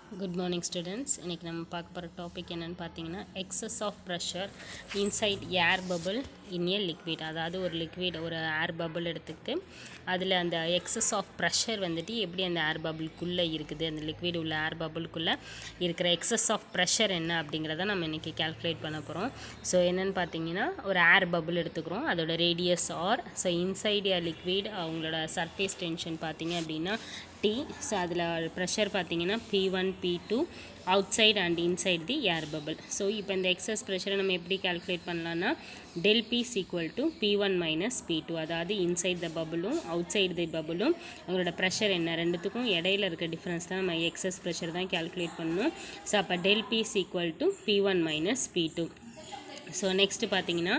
Good morning students. இன்னைக்கு நம்ம பார்க்க போகிற டாபிக் என்னன்னு பார்த்தீங்கன்னா excess of pressure inside air bubble in a liquid. அதாவது ஒரு லிக்விட் ஒரு ஏர் பபிள் எடுத்துக்கிட்டு அதில் அந்த எக்ஸஸ் ஆஃப் ப்ரெஷர் வந்துட்டு எப்படி அந்த ஏர் பபிள்குள்ளே இருக்குது, அந்த லிக்விட் உள்ள ஏர் பபிள்குள்ளே இருக்கிற எக்ஸஸ் ஆஃப் ப்ரெஷர் என்ன அப்படிங்கிறத நம்ம இன்றைக்கி கால்குலேட் பண்ண போகிறோம். ஸோ என்னென்னு பார்த்தீங்கன்னா ஒரு ஏர் பபிள் எடுத்துக்கிறோம், அதோட ரேடியஸ் ஆர். ஸோ இன்சைட் ஏ லிக்விட் அவங்களோட சர்ஃபேஸ் டென்ஷன் பார்த்தீங்க அப்படின்னா T. ஸோ அதில் ப்ரெஷர் பார்த்தீங்கன்னா P1 P2 outside and inside the air bubble. So இப்போ இந்த எக்ஸஸ் ப்ரெஷரை நம்ம எப்படி கால்குலேட் பண்ணலான்னா del P is equal to P1 minus P2. அதாவது இன்சைட் த பபிளும் அவுட்சைட் தி பபிளும் அவங்களோட ப்ரெஷர் என்ன ரெண்டுத்துக்கும் இடையில இருக்க டிஃப்ரென்ஸ் தான் நம்ம எக்ஸஸ் ப்ரெஷர் தான் கால்குலேட் பண்ணணும். ஸோ அப்போ del P is equal to P1 minus P2. So next பார்த்தீங்கன்னா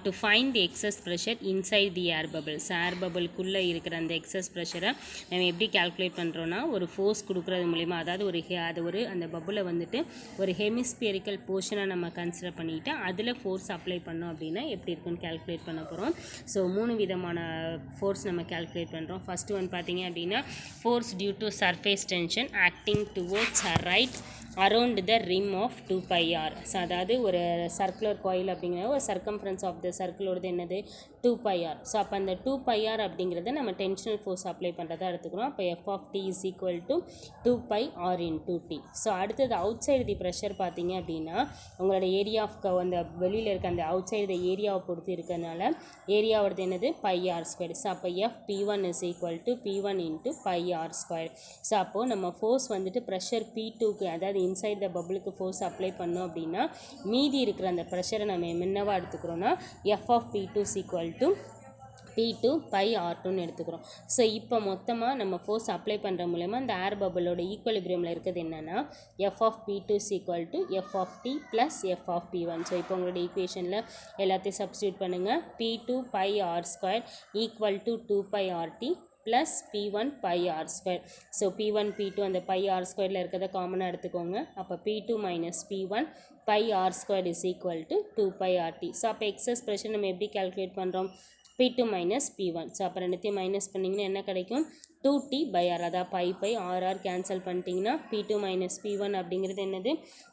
to find the excess pressure inside the air bubbles. Air பபிள்குள்ளே இருக்கிற அந்த எக்ஸஸ் ப்ரெஷரை நம்ம எப்படி கால்குலேட் பண்ணுறோன்னா ஒரு ஃபோர்ஸ் கொடுக்குறது மூலிமா, அதாவது அந்த பபுளை வந்துட்டு ஒரு ஹெமிஸ்பியரிக்கல் போர்ஷனை நம்ம கன்சிடர் பண்ணிவிட்டு அதில் ஃபோர்ஸ் அப்ளை பண்ணோம் அப்படின்னா எப்படி இருக்குன்னு கால்குலேட் பண்ண போகிறோம். ஸோ 3 விதமான ஃபோர்ஸ் நம்ம கால்குலேட் பண்ணுறோம். ஃபஸ்ட்டு ஒன்று பார்த்தீங்க அப்படின்னா force due to surface tension acting towards right around the rim of 2πr. So அதாவது ஒரு சர்க்குலர் காயில் அப்படிங்கிறது ஒரு சர்க்கம்ஃபரன்ஸ் ஆஃப் த சர்க்கிளோடது என்னது 2πr. ஸோ அப்போ அந்த 2πr அப்படிங்கிறத நம்ம டென்ஷனல் ஃபோர்ஸ் அப்ளை பண்ணுறதா எடுத்துக்கிறோம். அப்போ F of T is equal to 2πr into T. So அடுத்தது அவுட் சைடு தி ப்ரெஷர் பார்த்தீங்க அப்படின்னா உங்களோட ஏரியா ஆஃப் அந்த வெளியில் இருக்க அந்த அவுட் சைடு த ஏரியாவை பொறுத்து இருக்கிறதுனால ஏரியாவோடது என்னது πr². ஸோ அப்போ F P1 is equal to P1 into πr². So அப்போது நம்ம ஃபோர்ஸ் வந்துட்டு ப்ரெஷர் P2க்கு அதாவது இன்சைட் த பபிளுக்கு ஃபோர்ஸ் அப்ளை பண்ணோம் அப்படின்னா மீதி இருக்கிற அந்த ப்ரெஷரை நம்ம என்னவா எடுத்துக்கிறோன்னா F of P2 is equal to P2 pi R2ன்னு எடுத்துக்கிறோம். ஸோ இப்போ மொத்தமாக நம்ம ஃபோர்ஸ் அப்ளை பண்ணுற மூலயமா இந்த ஏர் பபிளோட ஈக்குவலிபிரியமில் இருக்கிறது என்னென்னா F of P2 is equal to F of T plus F of P1. So இப்போ உங்களோட ஈக்குவேஷனில் எல்லாத்தையும் சப்ஸ்டியூட் பண்ணுங்கள். P2 pi R² equal to 2 pi RT plus P1 pi R². So P1 P2 அந்த pi R²ல இருக்கிறத காமனாக எடுத்துக்கோங்க. அப்போ P2 minus P1 pi R² is equal to 2 pi RT. So அப்போ எக்ஸஸ் ப்ரெஷர் நம்ம எப்படி கால்குலேட் பண்ணுறோம்? P2 minus P1. ஸோ அப்போ ரெண்டுத்தையும் மைனஸ் பண்ணிங்கன்னா என்ன கிடைக்கும்? 2T/R. அதாவது பை RR கேன்சல் பண்ணிட்டீங்கன்னா P2 minus P1 அப்படிங்கிறது என்னது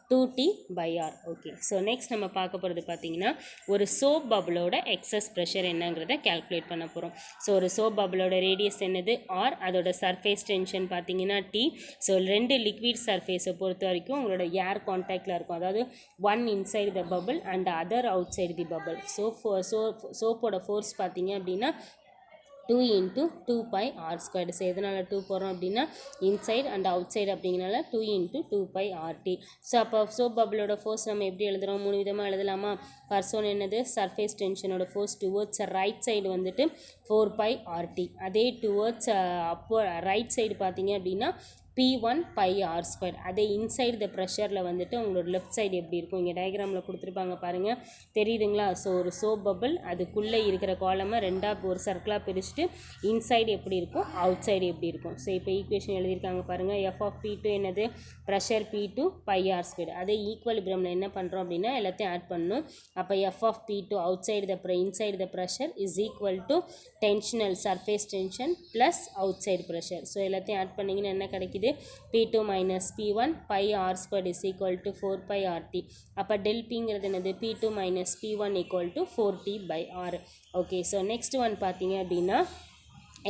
2T/R. ஓகே. ஸோ நெக்ஸ்ட் நம்ம பார்க்க போகிறது பார்த்தீங்கன்னா ஒரு சோப் பபிளோட எக்ஸஸ் ப்ரெஷர் என்னங்கிறத கால்குலேட் பண்ண போகிறோம். ஸோ ஒரு சோப் பபிளோட ரேடியஸ் என்னது R, அதோட சர்ஃபேஸ் டென்ஷன் பார்த்தீங்கன்னா T. ஸோ ரெண்டு லிக்விட் சர்ஃபேஸை பொறுத்த வரைக்கும் உங்களோட ஏர் கான்டாக்டில் இருக்கும், அதாவது one inside the bubble and other outside the bubble. சோப்போட ஃபோர்ஸ் பார்த்தீங்க அப்படின்னா 2 into 2 pi R². ஸோ எதனால் 2 போகிறோம் அப்படின்னா இன்சைட் அண்ட் அவுட் சைடு அப்படிங்கிறனால 2 into 2 pi RT. ஸோ அப்போ சோப் பபிளோட ஃபோர்ஸ் நம்ம எப்படி எழுதுகிறோம்? 3 விதமாக எழுதலாமா? ஃபர்ஸ்ட் ஒன்று என்னது சர்ஃபேஸ் டென்ஷனோட ஃபோர்ஸ் டுவோர்ட்ஸ் ரைட் சைடு வந்துட்டு 4 pi RT. அதே டுவோர்ட்ஸ் ரைட் சைடு பார்த்தீங்க அப்படின்னா P1 pi R². அதே இன்சைடு த ப்ரெஷரில் வந்துட்டு உங்களோட லெஃப்ட் சைடு எப்படி இருக்கும்? இங்கே டயக்ராமில் கொடுத்துருப்பாங்க பாருங்கள், தெரியுதுங்களா? ஸோ ஒரு சோப் பபிள் அதுக்குள்ளே இருக்கிற காலமை ரெண்டாக ஒரு சர்க்கிளாக பிரிச்சுட்டு இன்சைடு எப்படி இருக்கும், அவுட் சைடு எப்படி இருக்கும். ஸோ இப்போ ஈக்குவேஷன் எழுதியிருக்காங்க பாருங்கள். F of P2 என்னது ப்ரெஷர் P2 pi R². அதே ஈக்குவலிபிரியமில் என்ன பண்ணுறோம் அப்படின்னா எல்லாத்தையும் ஆட் பண்ணணும். அப்போ F of P2 outside inside the pressure is equal to tensional surface tension plus outside pressure. So எல்லாத்தையும் ஆட் பண்ணிங்கன்னா என்ன கிடைக்குது? P2 minus P1 pi R² is equal to 4 pi RT. அப்போ del Pங்கிறது என்னது? P2 minus P1 equal to 4T/R. Okay. So next one பார்த்தீங்க அப்படின்னா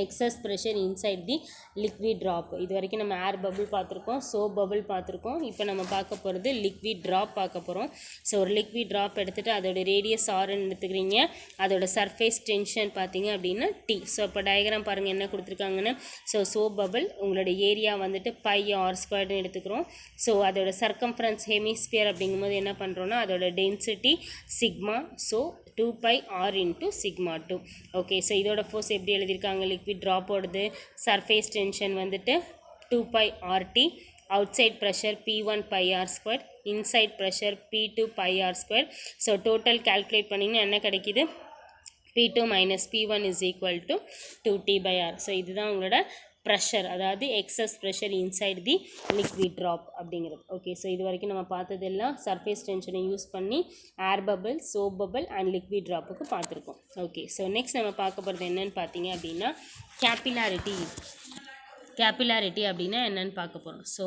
excess pressure inside the liquid drop. இது வரைக்கும் நம்ம ஏர் பபிள் பார்த்துருக்கோம், சோப் பபிள் பார்த்துருக்கோம். இப்போ நம்ம பார்க்க போகிறது லிக்விட் ட்ராப் பார்க்க போகிறோம். ஸோ ஒரு லிக்விட் ட்ராப் எடுத்துகிட்டு அதோட ரேடியஸ் ஆர்ன்னு எடுத்துக்கிறீங்க, அதோட சர்ஃபேஸ் டென்ஷன் பார்த்தீங்க அப்படின்னா T. ஸோ இப்போ டயக்ராம் பாருங்கள் என்ன கொடுத்துருக்காங்கன்னு. ஸோ சோப் பபிள் உங்களோட ஏரியா வந்துட்டு pi R²ன்னு எடுத்துக்கிறோம். ஸோ அதோட சர்க்கம்ஃபரன்ஸ் ஹெமிஸ்பியர் அப்படிங்கும்போது என்ன பண்ணுறோன்னா அதோட density sigma. So 2 pi R into sigma 2. Okay. So இதோட ஃபோர்ஸ் எப்படி எழுதியிருக்காங்க? லிக்விட் ட்ராப்போடது சர்ஃபேஸ் டென்ஷன் வந்துட்டு 2 pi RT, outside pressure P1 pi R², inside pressure P2 pi R². So total calculate பண்ணிங்கன்னா என்ன கிடைக்கிது? P2 minus P1 is equal to 2T/R. So இதுதான் உங்களோட pressure, அதாவது excess pressure inside the liquid drop அப்படிங்கிறது. Okay. So இது வரைக்கும் நம்ம பார்த்ததெல்லாம் சர்ஃபேஸ் டென்ஷனை யூஸ் பண்ணி air bubble, soap bubble and liquid ட்ராப்புக்கு பார்த்துருக்கோம். ஓகே. ஸோ நெக்ஸ்ட் நம்ம பார்க்க போகிறது என்னென்னு பார்த்தீங்க அப்படின்னா கேபிலாரிட்டி. கேபிலாரிட்டி அப்படின்னா என்னென்னு பார்க்க போகிறோம். ஸோ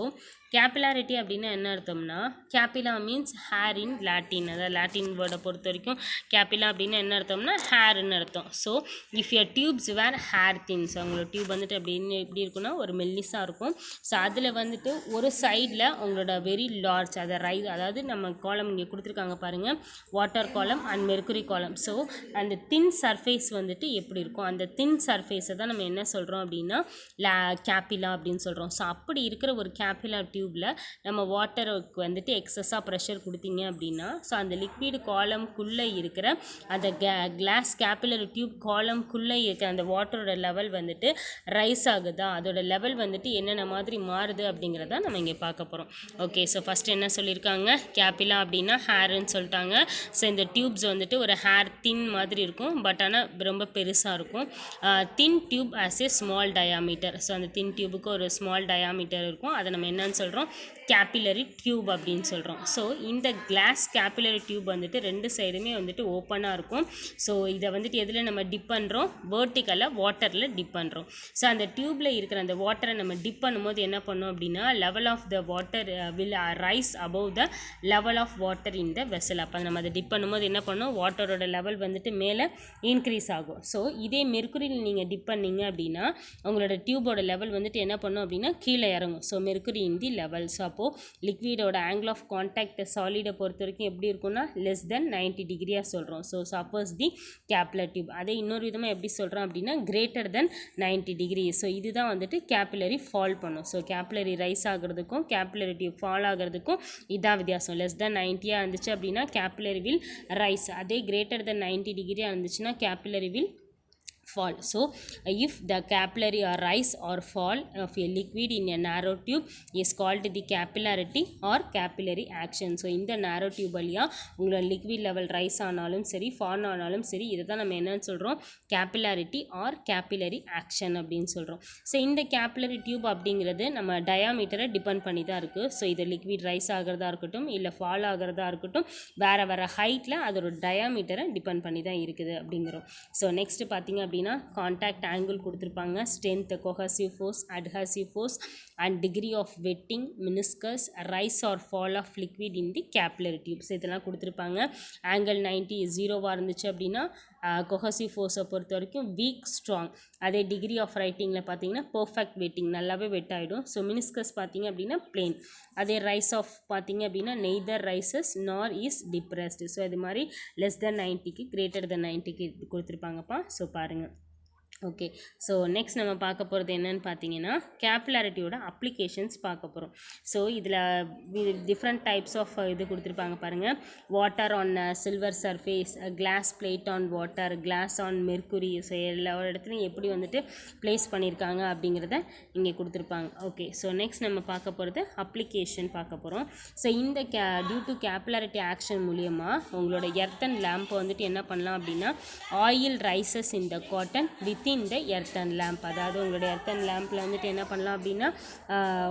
கேபிலாரிட்டி அப்படின்னா என்ன அர்த்தம்னா, capilla means hair in Latin, அதாவது லாட்டின் வேர்டை பொறுத்த வரைக்கும் கேபிலா அப்படின்னா என்ன அர்த்தம்னா ஹேர்னு அர்த்தம். So if your tubes were hair thins, அவங்களோட டியூப் வந்துட்டு அப்படின்னு எப்படி இருக்குன்னா ஒரு மெல்லிஸாக இருக்கும். ஸோ அதில் வந்துட்டு ஒரு சைடில் உங்களோட வெரி லார்ஜ் அதை அதாவது நம்ம காலம் இங்கே கொடுத்துருக்காங்க பாருங்கள், வாட்டர் காலம் அண்ட் மெர்க்குரி காலம். ஸோ அந்த தின் சர்ஃபேஸ் வந்துட்டு எப்படி இருக்கும், அந்த தின் சர்ஃபேஸை தான் நம்ம என்ன சொல்கிறோம் அப்படின்னா கேபிலா அப்படின்னு சொல்கிறோம். ஸோ அப்படி இருக்கிற ஒரு கேபிலா டியூப்பில் நம்ம வாட்டருக்கு வந்துட்டு எக்ஸஸாக ப்ரெஷர் கொடுத்தீங்க அப்படின்னா, ஸோ அந்த லிக்விட் காலம்குள்ளே இருக்கிற அந்த கிளாஸ் கேபிலரி டியூப் காலம்குள்ளே இருக்கிற அந்த வாட்டரோட லெவல் வந்துட்டு ரைஸ் ஆகுதா, அதோட லெவல் வந்துட்டு என்னென்ன மாதிரி மாறுது அப்படிங்கிறத நம்ம இங்கே பார்க்க போகிறோம். ஓகே, ஸோ ஃபஸ்ட்டு என்ன சொல்லியிருக்காங்க, கேபிலா அப்படின்னா ஹேருன்னு சொல்லிட்டாங்க. ஸோ இந்த டியூப்ஸ் வந்துட்டு ஒரு ஹேர் தின் மாதிரி இருக்கும், பட் ஆனால் ரொம்ப பெருசாக இருக்கும். Thin tube as a small diameter. So அந்த தின் டியூபுக்கு ஒரு ஸ்மால் டயாமீட்டர் இருக்கும், அதை நம்ம என்னன்னு சொல்கிறோம், கேபிலரி டியூப் அப்படின்னு சொல்கிறோம். ஸோ இந்த கிளாஸ் கேபிலரி டியூப் வந்துட்டு ரெண்டு சைடுமே வந்துட்டு ஓப்பனாக இருக்கும். ஸோ இதை வந்துட்டு எதில் நம்ம டிப் பண்ணுறோம், வேர்ட்டிக்கலாக வாட்டரில் டிப் பண்ணுறோம். ஸோ அந்த டியூப்பில் இருக்கிற அந்த வாட்டரை நம்ம டிப் பண்ணும்போது என்ன பண்ணோம் அப்படின்னா, level of the water will rise above the level of water in the vessel. அப்போ நம்ம அதை டிப் பண்ணும்போது என்ன பண்ணோம், வாட்டரோட லெவல் வந்துட்டு மேலே இன்க்ரீஸ் ஆகும். ஸோ இதே மெர்க்குரியில் நீங்கள் டிப் பண்ணிங்க அப்படின்னா உங்களோட டியூபோட லெவல் வந்துட்டு என்ன பண்ணும் அப்படின்னா கீழே இறங்கும். So mercury in the level. So அப்போது லிக்விடோட ஆங்கிள் ஆஃப் கான்டாக்ட் சாலிடை பொறுத்த வரைக்கும் எப்படி இருக்குன்னா லெஸ் தென் 90 டிகிரியாக சொல்கிறோம். ஸோ சப்போஸ் தி கேபிலர் டியூப். அதே இன்னொரு விதமாக எப்படி சொல்கிறோம் அப்படின்னா கிரேட்டர் தென் 90 டிகிரி. ஸோ இதுதான் வந்துட்டு கேபிலரி ஃபால் பண்ணும். ஸோ கேபிலரி ரைஸ் ஆகிறதுக்கும் கேபிலரி டியூப் ஃபால் ஆகிறதுக்கும் இதான் வித்தியாசம். லெஸ் தென் 90 இருந்துச்சு அப்படின்னா கேபிலரி வில் ரைஸ், அதே கிரேட்டர் தென் 90 டிகிரியாக இருந்துச்சுன்னா capillary will fall. So if the capillary or rise or fall of a liquid in a narrow tube is called the capillarity or capillary action. So இந்த narrow tube வழியா உங்களோட liquid level rise ஆனாலும் சரி fall ஆனாலும் சரி, இதை தான் நம்ம என்னன்னு சொல்கிறோம், capillarity or capillary action அப்படின்னு சொல்கிறோம். ஸோ இந்த capillary tube அப்படிங்கிறது நம்ம டயாமீட்டரை டிபெண்ட் பண்ணி தான் இருக்குது. ஸோ இது liquid ரைஸ் ஆகிறதா இருக்கட்டும் இல்லை ஃபால் ஆகிறதா இருக்கட்டும், வேறு வேறு ஹைட்டில் அதோட டயாமீட்டரை டிபெண்ட் பண்ணி தான் இருக்குது அப்படிங்கிறோம். ஸோ நெக்ஸ்ட்டு பார்த்திங்க அப்படின்னா கான்டாக்ட் ஆங்கிள் கொடுத்துருப்பாங்க, strength, cohesive force, adhesive force and degree of wetting, meniscus, rise or fall of liquid in the capillary tubes இதெல்லாம் கொடுத்துருப்பாங்க. ஆங்கிள் 90 0 இருந்துச்சு அப்படின்னா கொஹசிவ் ஃபோர்ஸை பொறுத்த வரைக்கும் வீக், ஸ்ட்ராங். அதே டிகிரி ஆஃப் ரைட்டிங்கில் பார்த்தீங்கன்னா பர்ஃபெக்ட் வெட்டிங், நல்லாவே வெட் ஆகிடும். ஸோ மினிஸ்கஸ் பார்த்தீங்க அப்படின்னா பிளேன். அதே ரைஸ் ஆஃப் பார்த்தீங்க அப்படின்னா neither rises nor is depressed. So இது மாதிரி லெஸ் தென் 90க்கு கிரேட்டர் தென் 90க்கு கொடுத்துருப்பாங்கப்பா. ஸோ பாருங்கள். ஓகே, ஸோ நெக்ஸ்ட் நம்ம பார்க்க போகிறது என்னன்னு பார்த்தீங்கன்னா கேபிலாரிட்டியோட அப்ளிகேஷன்ஸ் பார்க்க போகிறோம். ஸோ இதில் டிஃப்ரெண்ட் டைப்ஸ் ஆஃப் இது கொடுத்துருப்பாங்க பாருங்கள். Water on silver surface, glass plate on water, glass on mercury. So எல்லா இடத்துலையும் எப்படி வந்துட்டு ப்ளேஸ் பண்ணியிருக்காங்க அப்படிங்கிறத இங்கே கொடுத்துருப்பாங்க. ஓகே, ஸோ நெக்ஸ்ட் நம்ம பார்க்க போகிறது அப்ளிகேஷன் பார்க்க போகிறோம். ஸோ இந்த டியூ டு கேபிலாரிட்டி ஆக்ஷன் மூலியமாக உங்களோட எர்த்தன் லேம்பை வந்துட்டு என்ன பண்ணலாம் அப்படின்னா oil rises in the cotton with இந்த எர்த்தன் லேம்ப். அதாவது உங்களோட எர்த்தன் லேம்பில் வந்துட்டு என்ன பண்ணலாம் அப்படின்னா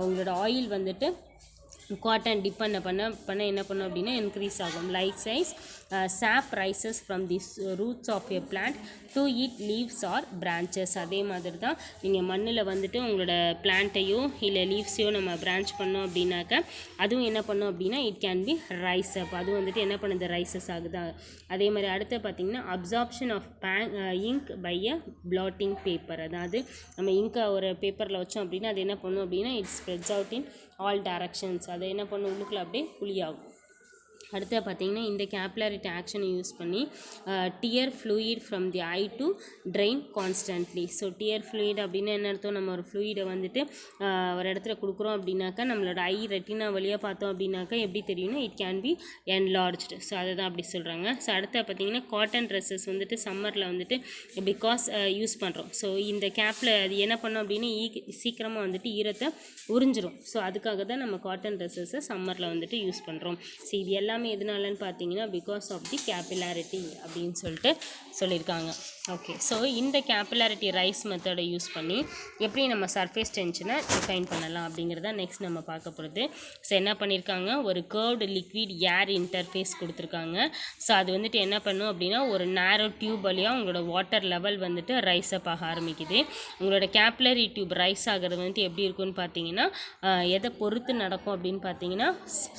உங்களோட ஆயில் வந்துட்டு காட்டன் டிப் பண்ண என்ன பண்ணும் அப்படின்னா இன்க்ரீஸ் ஆகும். Like size sap rises from the roots of a plant to it leaves or branches. அதே மாதிரி தான் நீங்கள் மண்ணில் வந்துட்டு உங்களோட பிளான்ட்டையோ இல்லை லீவ்ஸையோ நம்ம பிரான்ச் பண்ணோம் அப்படின்னாக்க அதுவும் என்ன பண்ணோம் அப்படின்னா இட் கேன் பி ரைஸ் அப். அதுவும் வந்துட்டு என்ன பண்ணுது, ரைசஸ் ஆகுது. அதே மாதிரி அடுத்து பார்த்திங்கன்னா absorption of ink by a blotting paper. அதாவது நம்ம இங்கை ஒரு பேப்பரில் வச்சோம் அப்படின்னா அது என்ன பண்ணும் அப்படின்னா it spreads out in all directions. அதை என்ன பண்ணும், உள்ளுக்குள்ள அப்படியே குழியாகும். அடுத்து பார்த்திங்கன்னா இந்த கேபிலாரிட்டி ஆக்ஷனை யூஸ் பண்ணி dear fluid from the I to train constantly. So dear fluid அப்படின்னு என்ன அர்த்தம், நம்ம ஒரு ஃப்ளூயிடை வந்துட்டு ஒரு இடத்துல கொடுக்குறோம் அப்படின்னாக்கா நம்மளோட ஐ ரெட்டினா வழியாக பார்த்தோம் அப்படின்னாக்கா எப்படி தெரியும்னா it can B enlarged. So அதை தான் அப்படி சொல்கிறாங்க. ஸோ அடுத்து பார்த்திங்கன்னா காட்டன் ட்ரெஸ்ஸஸ் வந்துட்டு சம்மரில் வந்துட்டு பிகாஸ் யூஸ் பண்ணுறோம். ஸோ இந்த கேப்பில் அது என்ன பண்ணோம் அப்படின்னா சீக்கிரமாக வந்துட்டு ஈரத்தை உறிஞ்சிரும். ஸோ அதுக்காக தான் நம்ம காட்டன் ட்ரெஸ்ஸஸை சம்மரில் வந்துட்டு யூஸ் பண்ணுறோம். ஸோ இது எல்லாமே எதனாலன்னு பார்த்தீங்கன்னா பிகாஸ் ஆஃப் தி கேபிலாரிட்டி அப்படின்னு சொல்லிட்டு சொல்லியிருக்காங்க. ஓகே, ஸோ இந்த கேபிலாரிட்டி ரைஸ் மெத்தடை யூஸ் பண்ணி எப்படி நம்ம சர்ஃபேஸ் டென்ஷனை டிஃபைன் பண்ணலாம் அப்படிங்கிறத நெக்ஸ்ட் நம்ம பார்க்க போகிறது. ஸோ என்ன பண்ணியிருக்காங்க, ஒரு கர்வ்டு லிக்விட் ஏர் இன்டர்ஃபேஸ் கொடுத்துருக்காங்க. ஸோ அது வந்துட்டு என்ன பண்ணும் அப்படின்னா ஒரு நேரோ டியூப் வழியாக உங்களோட வாட்டர் லெவல் வந்துட்டு ரைஸ் அப் ஆக ஆரம்பிக்குது. உங்களோட கேப்லரி டியூப் ரைஸ் ஆகிறது வந்துட்டு எப்படி இருக்குன்னு பார்த்தீங்கன்னா எதை பொறுத்து நடக்கும் அப்படின்னு பார்த்தீங்கன்னா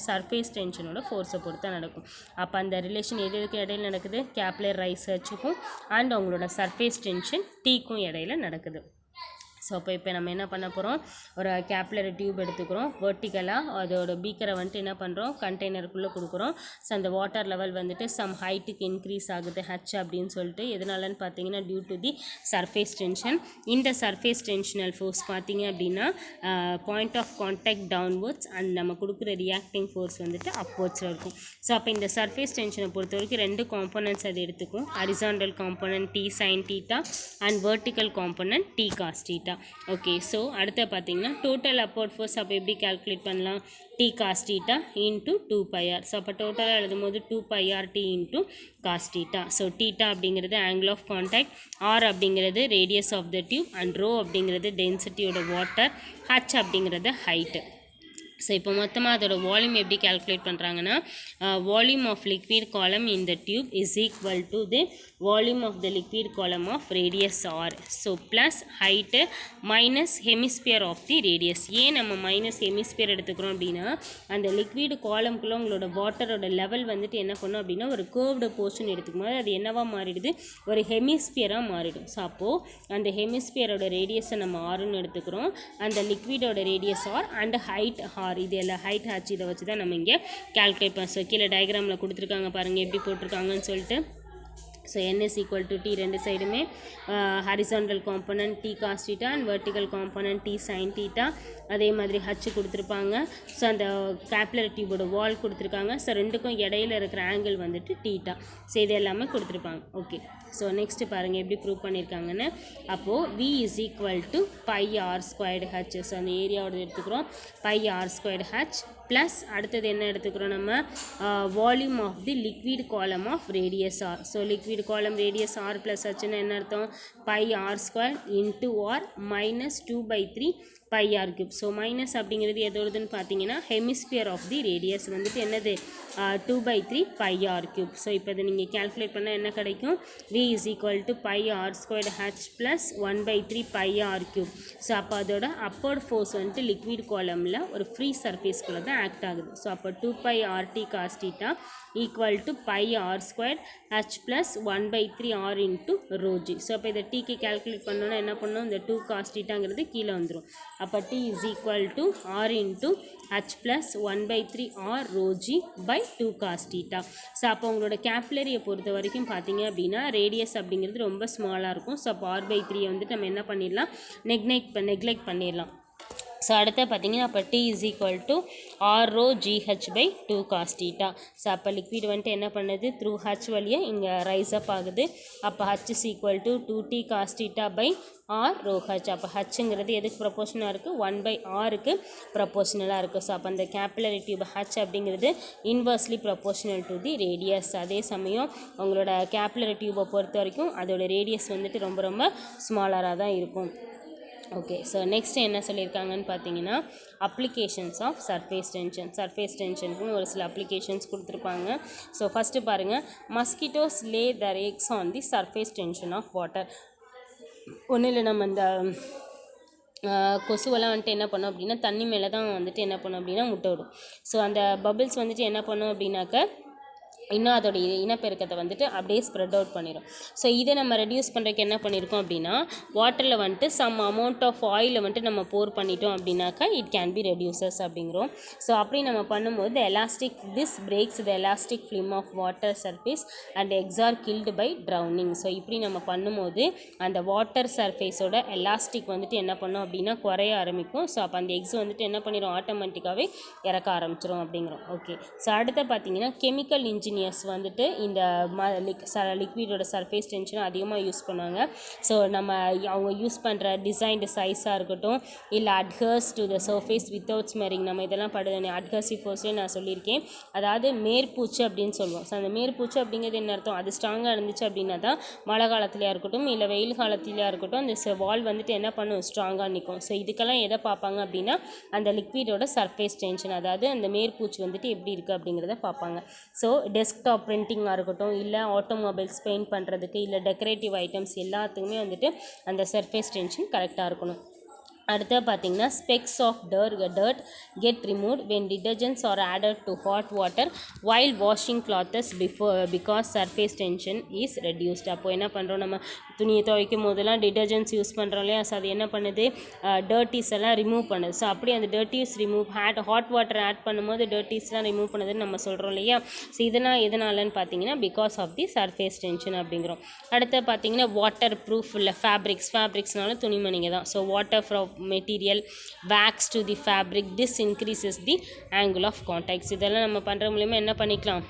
சர்ஃபேஸ் டென்ஷனோட ஃபோர்ஸை பொறுத்து நடக்கும். அப்போ அந்த ரிலேஷன் எதுக்கு இடையில நடக்குது, கேப்லர் ரைஸுக்கும் அண்ட் அவங்களோட சர்ஃபேஸ் டென்ஷன் டீக்கும் இடையில நடக்குது. ஸோ இப்போ நம்ம என்ன பண்ண போகிறோம், ஒரு கேப்லரி டியூப் எடுத்துக்கிறோம், வெர்டிக்கலாக அதோட பீக்கரை வந்துட்டு என்ன பண்ணுறோம் கண்டெய்னருக்குள்ளே கொடுக்குறோம். ஸோ அந்த வாட்டர் லெவல் வந்துட்டு சம் ஹைட்டுக்கு இன்க்ரீஸ் ஆகுது ஹச் அப்படின்னு சொல்லிட்டு. எதனாலன்னு பார்த்தீங்கன்னா due to the surface tension. இந்த சர்ஃபேஸ் டென்ஷனல் ஃபோர்ஸ் பார்த்தீங்க அப்படின்னா point of contact downwards and நம்ம கொடுக்குற ரியாக்டிங் ஃபோர்ஸ் வந்துட்டு அப்வர்ட்ஸில் இருக்கும். ஸோ அப்போ இந்த சர்ஃபேஸ் டென்ஷனை பொறுத்த வரைக்கும் 2 காம்போனன்ட்ஸ் அது எடுத்துக்கும். Horizontal component T sine theta and vertical component T cos theta. Okay, so அடுத்து பார்த்தீங்கன்னா டோட்டல் அப்போர்ட் ஃபோர்ஸ் அப்போ எப்படி கால்குலேட் பண்ணலாம், T cos theta into 2πr. So அப்போ டோட்டலாக எழுதும் போது 2πr T into cos theta. So theta அப்படிங்கிறது ஆங்கிள் ஆஃப் கான்டாக்ட், ஆர் அப்படிங்கிறது radius of the tube and rho அப்படிங்கிறது டென்சிட்டியோட வாட்டர், ஹச் அப்படிங்கிறது ஹைட்டு. ஸோ இப்போ மொத்தமாக அதோட வால்யூம் எப்படி கால்குலேட் பண்ணுறாங்கன்னா volume of liquid column in the tube is equal to the volume of the liquid column of radius r. So plus height minus hemisphere of the radius. ஏன் நம்ம minus hemisphere எடுத்துக்கிறோம் அப்படின்னா அந்த liquid காலம்குள்ளே உங்களோட வாட்டரோட level வந்துட்டு என்ன பண்ணும் அப்படின்னா ஒரு கேர்வ்டு போர்ஷன் எடுத்துக்கும் போது அது என்னவாக மாறிடுது, ஒரு ஹெமிஸ்பியராக மாறிடும். ஸோ அப்போது அந்த ஹெமிஸ்பியரோட ரேடியஸை நம்ம ஆர்னு எடுத்துக்கிறோம், அந்த லிக்விடோட radius r and height r. இது எல்லாம் ஹைட் ஹச் இதை வச்சு தான் நம்ம இங்கே கால்குலேட் பண்ணோம். ஸோ கீழே டயக்ராமில் கொடுத்துருக்காங்க பாருங்கள் எப்படி போட்டிருக்காங்கன்னு சொல்லிட்டு. So n is equal to t ரெண்டு சைடுமே horizontal component T cos theta and vertical component T sine theta. அதே மாதிரி ஹச் கொடுத்துருப்பாங்க. ஸோ அந்த கேப்லரி டியூபோட வால் கொடுத்துருக்காங்க. ஸோ ரெண்டுக்கும் இடையில இருக்கிற ஆங்கிள் வந்துட்டு தீட்டா. ஸோ இது எல்லாமே கொடுத்துருப்பாங்க. ஓகே, ஸோ நெக்ஸ்ட்டு பாருங்கள் எப்படி ப்ரூவ் பண்ணியிருக்காங்கன்னு. அப்போது v is equal to pi r squared h. So அந்த ஏரியாவோட எடுத்துக்கிறோம் pi r squared h ப்ளஸ் அடுத்தது என்ன எடுத்துக்கிறோம் நம்ம volume of the liquid column of radius r. So liquid column radius r plus ஹச்னா என்ன அர்த்தம், pi r square into r minus 2/3 pi r cube. So minus அப்படிங்கிறது எதோடதுன்னு பார்த்தீங்கன்னா ஹெமிஸ்பியர் ஆஃப் தி ரேடியஸ் வந்துட்டு என்னது 2/3 பை ஆர் கியூப். ஸோ இப்போ இதை நீங்கள் கேல்குலேட் பண்ணால் என்ன கிடைக்கும், v is equal to pi r squared h plus 1/3 pi r cube. So அப்போ அதோட அப்போர்ட் ஃபோர்ஸ் வந்துட்டு லிக்விட் காலமில் ஒரு ஃப்ரீ சர்ஃபேஸ்குள்ளே தான் ஆக்ட் ஆகுது. ஸோ அப்போ 2π rt cos theta equal to pi r squared h plus 1/3 r into rho g. So அப்போ இதை டீக்கு கேல்குலேட் பண்ணோன்னா என்ன பண்ணோம், இந்த 2 cos thetaங்கிறது கீழே வந்துடும். அப்போ t is equal to r into h plus 1/3 r rho g by 2 cos theta. So அப்போ உங்களோட கேப்லரியை பொறுத்த வரைக்கும் பார்த்தீங்க அப்படின்னா ரேடியஸ் அப்படிங்கிறது ரொம்ப ஸ்மாலாக இருக்கும். ஸோ அப்போ r/3 வந்துட்டு நம்ம என்ன பண்ணிடலாம், நெக்லெக்ட் பண்ணிடலாம். ஸோ அடுத்து பார்த்தீங்கன்னா அப்போ t is equal to r rho gh by 2 cos theta. So அப்போ லிக்விட் வந்துட்டு என்ன பண்ணுது த்ரூ h வழியாக இங்கே ரைஸ் அப் ஆகுது. அப்போ h is equal to 2t cos theta by r rho h. அப்போ ஹச்சுங்கிறது எதுக்கு ப்ரொபோஷனாக இருக்குது, 1/rக்கு ப்ரொபோஷனலாக இருக்குது. ஸோ அப்போ அந்த கேப்லரி டியூப் h அப்படிங்கிறது inversely proportional to the radius. அதே சமயம் உங்களோட கேப்லரி டியூபை பொறுத்த வரைக்கும் அதோட ரேடியஸ் வந்துட்டு ரொம்ப ரொம்ப ஸ்மாலராக தான் இருக்கும். ஓகே, ஸோ நெக்ஸ்ட் என்ன சொல்லியிருக்காங்கன்னு பார்த்தீங்கன்னா applications of surface tension. Surface டென்ஷனுக்கும் ஒரு சில அப்ளிகேஷன்ஸ் கொடுத்துருப்பாங்க. ஸோ ஃபஸ்ட்டு பாருங்கள், mosquitoes lay their eggs on the surface tension of water. ஒன்றும் இல்லை, நம்ம இந்த கொசுவெல்லாம் வந்துட்டு என்ன பண்ணோம் அப்படின்னா தண்ணி மேலே தான் வந்துட்டு என்ன பண்ணோம் அப்படின்னா முட்டை விடும். ஸோ அந்த பபிள்ஸ் வந்துட்டு என்ன பண்ணோம் அப்படின்னாக்க இன்னும் அதோடைய இனப்பெருக்கத்தை வந்துட்டு அப்படியே ஸ்ப்ரெட் அவுட் பண்ணிடும். ஸோ இதை நம்ம ரெடியூஸ் பண்ணுறதுக்கு என்ன பண்ணியிருக்கோம் அப்படின்னா வாட்டரில் வந்துட்டு சம் அமௌண்ட் ஆஃப் ஆயிலை வந்துட்டு நம்ம போர் பண்ணிட்டோம் அப்படின்னாக்கா இட் கேன் பி ரெடியூசஸ் அப்படிங்கிறோம். ஸோ அப்படி நம்ம பண்ணும்போது this breaks the elastic film of water surface and x are killed by drowning. So இப்படி நம்ம பண்ணும்போது அந்த வாட்டர் சர்ஃபேஸோட எலாஸ்டிக் வந்துட்டு என்ன பண்ணோம் அப்படின்னா குறைய ஆரம்பிக்கும். ஸோ அப்போ அந்த எக்ஸ் வந்துட்டு என்ன பண்ணிடும், ஆட்டோமேட்டிக்காகவே இறக்க ஆரம்பிச்சிடும் அப்படிங்கிறோம். ஓகே, ஸோ அடுத்து பார்த்தீங்கன்னா கெமிக்கல் இன்ஜினியரிங் இன்ஜினியர்ஸ் வந்துட்டு இந்த லிக்விடோட சர்ஃபேஸ் டென்ஷனை அதிகமாக யூஸ் பண்ணுவாங்க. ஸோ நம்ம அவங்க யூஸ் பண்ணுற டிசைன்டு சைஸாக இருக்கட்டும், இல்லை அட்ஹர்ஸ் டு த சர்ஃபேஸ் வித்தவுட் ஸ்மெரிங், நம்ம இதெல்லாம் அட்ஹர்சிவ் ஃபோர்ஸ்லேயே நான் சொல்லியிருக்கேன். அதாவது மேற்பூச்சு அப்படின்னு சொல்லுவோம். ஸோ அந்த மேற்பூச்சு அப்படிங்கிறது என்ன அர்த்தம், அது ஸ்ட்ராங்காக இருந்துச்சு அப்படின்னா தான் மழை காலத்துலையாக இருக்கட்டும் இல்லை வெயில் காலத்துலையாக இருக்கட்டும் அந்த வால் வந்துட்டு என்ன பண்ணும், ஸ்ட்ராங்காக நிற்கும். ஸோ இதுக்கெல்லாம் எதை பார்ப்பாங்க அப்படின்னா அந்த லிக்விடோட சர்ஃபேஸ் டென்ஷன், அதாவது அந்த மேற்பூச்சு வந்துட்டு எப்படி இருக்குது அப்படிங்கிறத பார்ப்பாங்க. ஸோ டெஸ்க்டாப் பிரிண்டிங்காக இருக்கட்டும், இல்லை ஆட்டோமொபைல்ஸ் பெயிண்ட் பண்ணுறதுக்கு, இல்லை டெக்கரேட்டிவ் ஐட்டம்ஸ் எல்லாத்துக்குமே வந்துட்டு அந்த சர்ஃபேஸ் டென்ஷன் கரெக்டாக இருக்கணும். அடுத்து பார்த்திங்கன்னா specks of dirt get removed when detergents are added to hot water while washing clothes because surface tension is reduced. அப்போ என்ன பண்ணுறோம், நம்ம துணியை துவைக்கும் போதெல்லாம் டிட்டர்ஜென்ட்ஸ் யூஸ் பண்ணுறோம் இல்லையா. ஸோ அது என்ன பண்ணுது, டர்ட்டிஸ் எல்லாம் ரிமூவ் பண்ணுது. ஸோ அப்படி அந்த டர்ட்டிஸ் ரிமூவ் ஹாட் வாட்டர் ஆட் பண்ணும்போது டர்ட்டிஸ்லாம் ரிமூவ் பண்ணுதுன்னு நம்ம சொல்கிறோம் இல்லையா. ஸோ இதனால் எதனாலன்னு பார்த்தீங்கன்னா because of the surface tension அப்படிங்கிறோம். அடுத்து பார்த்தீங்கன்னா வாட்டர் ப்ரூஃப் இல்லை ஃபேப்ரிக்ஸ்னால துணிமணிங்க தான். So water material wax to the fabric, this increases the angle of contacts. இதெல்லாம் நம்ம பண்ணுற மூலிமா என்ன பண்ணிக்கலாம்,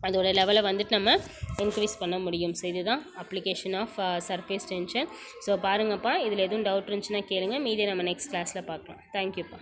அதோட லெவலை வந்துட்டு நம்ம இன்க்ரீஸ் பண்ண முடியும். ஸோ இதுதான் application of surface tension. So பாருங்கப்பா, இதில் எதுவும் டவுட் இருந்துச்சுன்னா கேளுங்க, மீதியை நம்ம நெக்ஸ்ட் கிளாஸில் பார்க்கலாம். தேங்க்யூப்பா.